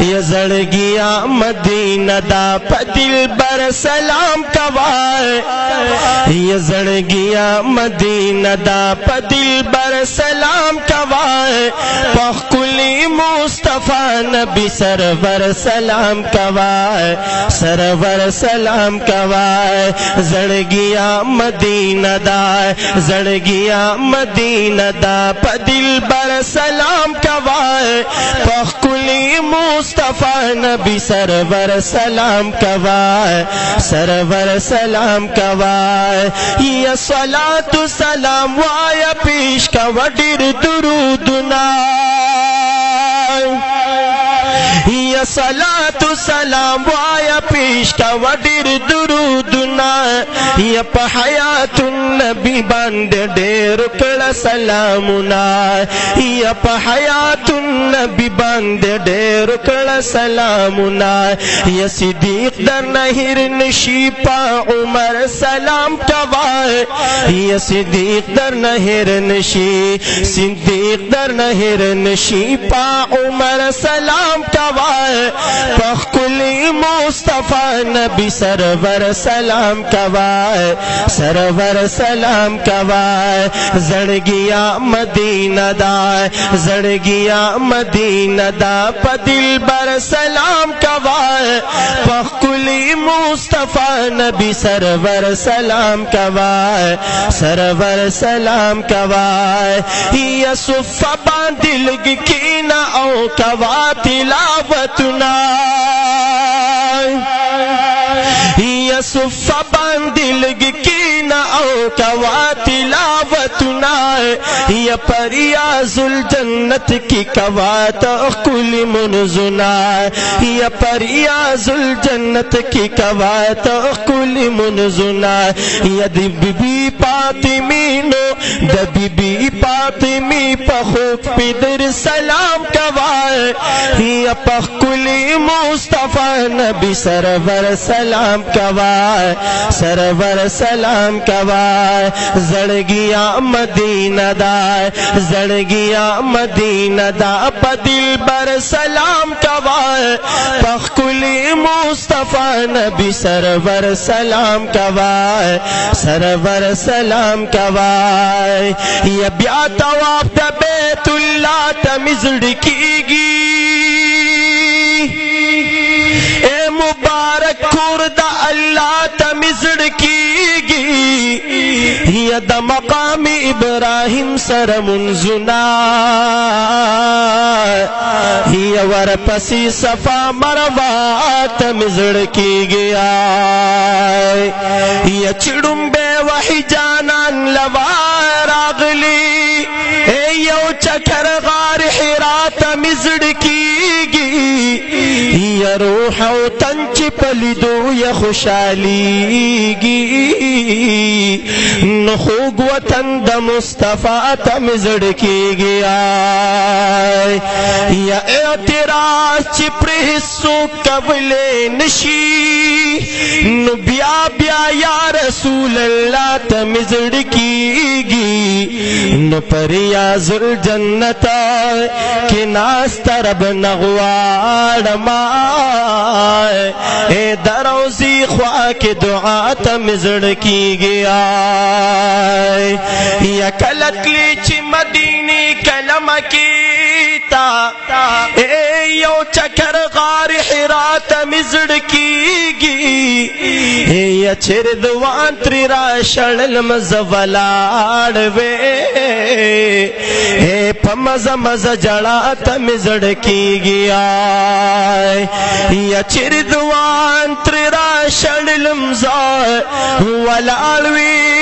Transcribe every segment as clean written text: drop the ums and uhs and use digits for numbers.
یا زړګیا مدینہ دا پدل بر سلام کوای یا زړګیا مدینہ دا پدل بر سلام کوای پخکلی مصطفی نبی سرور سلام کوای سرور سلام کوای زړګیا مدینہ دا زړګیا مدینہ دا پدل بر سلام کوای پخکلی مصطفی نبی سرور سلام کوای سرور سلام کوای یا صلات سلام وایا پیش کا وڈیر درودنا یا صلات سلام وایا پیش کا وڈیر درودنا یا پا حیات النبی باند دیر کڑا سلامنا یا پا حیات النبی باند دیر کڑا سلامنا یا صدیق در نہر نشی پا عمر سلام کوای یا صدیق در نہر نشی صدیق در نہر نشی پا عمر سلام کوای پخکلی مصطفی نبی سرور سلام کوای سرور سلام کوای زړګیا مدینہ دا زړګیا مدینہ دا پدل بر سلام کوای پخکلی مصطفی نبی سرور سلام کوای سرور سلام کوای یا صفہ باندلگ کینا او کوا تلاوتنا یا صفہ باندلگ کینا او کوا تلاوتنا یا پریاز الجنت کی کوا تخکل منزنا یا پریاز الجنت کی کوا تخکل منزنا یا دی بی بی فاطمینو دا بی بی فاطمی پخوک پیدر سلام کوای یا پخکلی مصطفی نبی سرور سلام کوای سرور سلام کوای زړګیا مدینہ دا زړګیا مدینہ دا پدل بر سلام کوای پخکلی مصطفی نبی سرور سلام کوای سرور سلام کوای یا بیا طواف د بیت اللہ تمزړکیږي اے مبارک کور دا اللہ تمزړکیږي یا د مقام ابراہیم سر منزنا یا ورپسی صفا مروہ تمزړکیږي یا چڑم بے وحی جانان لوا راغلی اے یو چکر غار حرا تمزړکیږي یا روح او تنچ پلیدو یا خوشحالیږي نخوگ وطن دا مصطفیٰ تمزړکیږي یا اعتراض چی پر حصو قبلے نشی نو بیا بیا یا رسول اللہ تمزړکیږي نو پریاز الجنت کی ناست رب نغواړما اے دروزی خواہ کی دعا تمزړکیږي یا کلتلی چی مدینی کلم کیتا اے یو چکر غار حرا تمزړکیږي یا چردوان تری را شړل مزولاړ وے اے پمز مز جڑا تمزړکیږي یا چردوان تری را شړل مزولاړ وے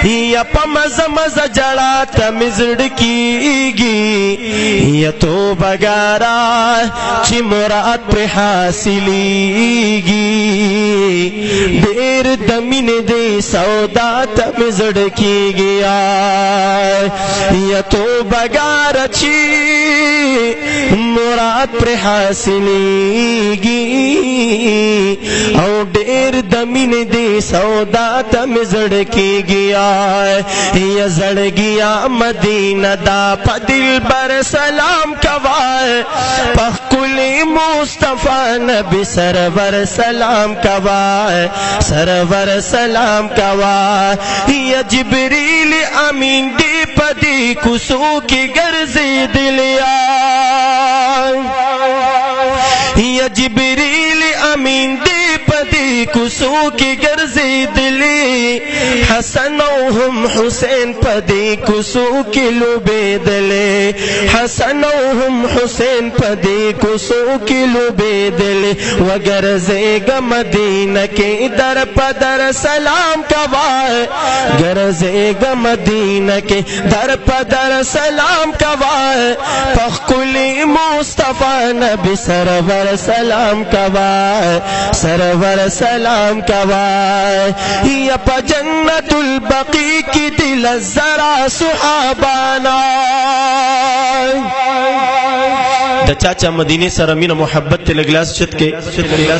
یا پمز مز جڑا تمزړکیږي یا تو بگارا چی مراد پر حاصلیږي دیر دمین دے سودا تمزړکیږي یا تو بگارا چی مراد پر حاصلیږي او ډېر د مینې دې سودا ته مې زړه کېږي یا زړګیا مدینه دا په دلبر سلام کوا په ښکلي مصطفی نبی سرور سلام کوا سرور سلام کوا یا جبریل امین دی پدی کوڅو کې ګرځېدلیا یا جبریل امین دی پدی کوڅو کې ګرځېدلی حسن او هم حسین پدی کوڅو کې لوبېدلی حسن او هم حسین پدی کوڅو کې لوبېدلی وګرځېږه مدینه کې در په در سلام کوا ګرځېږه مدینه کې در په در سلام کوا په ښکلي مصطفی نبی سرور سلام کوا سرور سلام کوا یا پا جنت البقی کی دل الزرا صحابانا دا چاچا مدینے سره مینه محبت ته لګلاس چت کې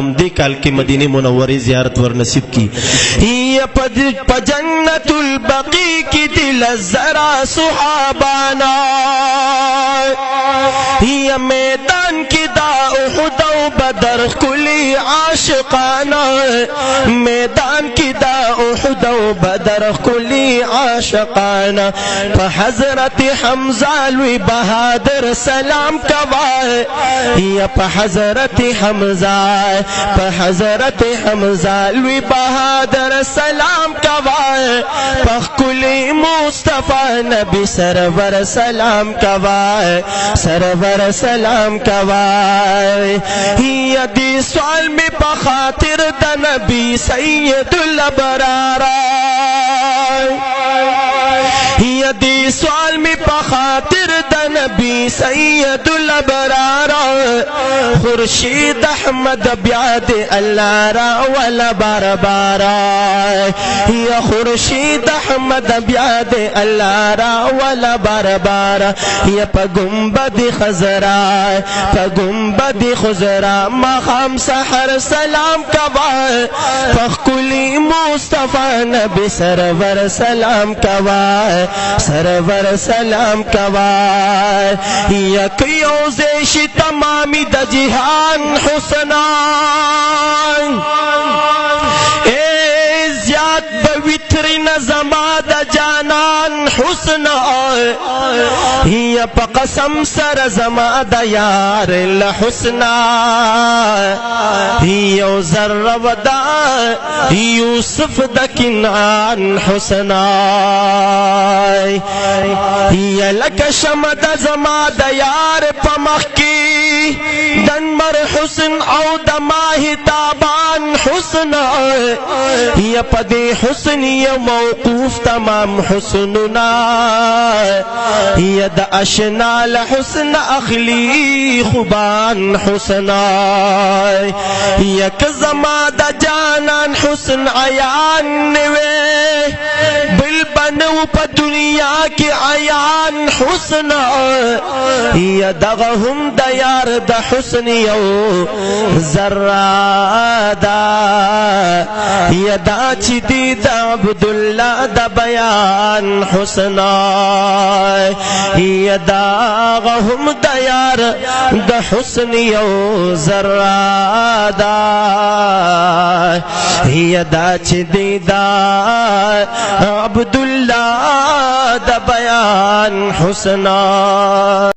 عمدی کال کې مدینے منورې زیارت ور نصیب کی یا په جنت البقی کی دل الزرا صحابانا یا میدان کی دا احد و بدر کلی عاشقانا میدان کی دا احد و بدر کلی عاشقانا حضرت حمزہ لوی بہادر سلام کوا یا حضرت حمزہ حضرت حمزہ لوی بہادر سلام کوا کلی مصطفی نبی سرور سلام کوا سرور سلام کوا یا دی سوال میں بخاطر دا نبی سید الابرار یا دی سوال میں بخاطر دا نبی سید الابرار خورشید احمد بیاد اللہ را والا بار بارا یا خورشید احمد بیاد اللہ را والا بار بارا یا پا گنبد خزرا پا گنبد خزرا مقام سحر سلام کوا پا کلی مصطفی نبی سرور سلام کوا سرور سلام کوا یا کیوزش تمامی دا جہان حسنان اے زیاد بویتری نظما دا جانان حسنان یا پا قسم سر زما دا یار لحسنان یو ذر ودا یوسف دا کنعان حسنان یا لک شمد زما دا یار پا مخی دن مر حسن او دا ماہ تابان حسن یا پا دی حسن یا موقوف تمام حسننا یا دا اشنا لحسن اخلی خوبان حسنا یا کزما دا جانان حسن عیان نوے بل بنو پا دنیا کی عیان حسن یا دغهم دا یار دا حسن یو زرادا یا دا چی دی دا عبداللہ دا بیان حسن یا داغهم دا یار دا حسن یو زرادا یا دا چی دی دا عبداللہ دا بیان حسنا